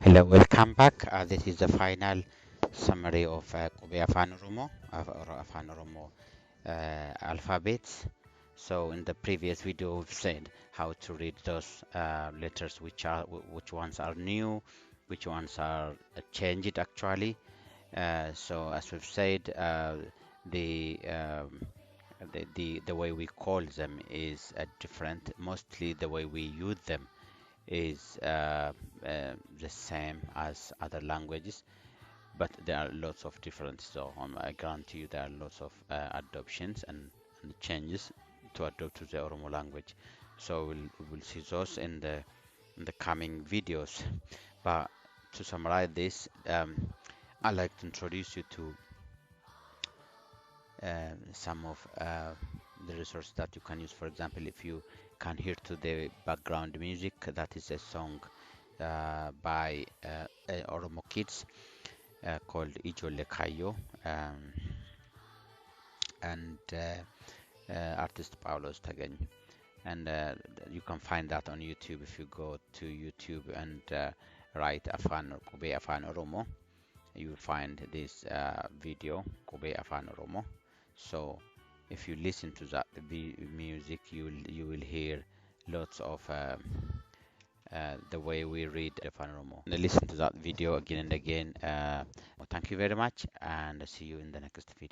Hello, welcome back. This is the final summary of Qubee Afaan Oromo, or Afaan Oromo alphabets. So in the previous video, we've said how to read those letters, which ones are new, which ones are changed actually. So as we've said, the, um, the way we call them is different. Mostly the way we use them is the same as other languages, but there are lots of differences. So I guarantee you there are lots of adoptions and changes to adopt to the Oromo language. So we'll see those in the coming videos. But to summarize this, I'd like to introduce you to some of the resources that you can use. For example, if you can hear to the background music, that is a song by Oromo kids called Ijolle Kayo, and artist Paulos Tagany. And you can find that on YouTube. If you go to YouTube and write Afan or Qubee Afan Oromo, you will find this video, Qubee Afan Oromo. So if you listen to that music, you will hear lots of the way we read Afan Oromo. And listen to that video again and again. Well, thank you very much, and see you in the next video.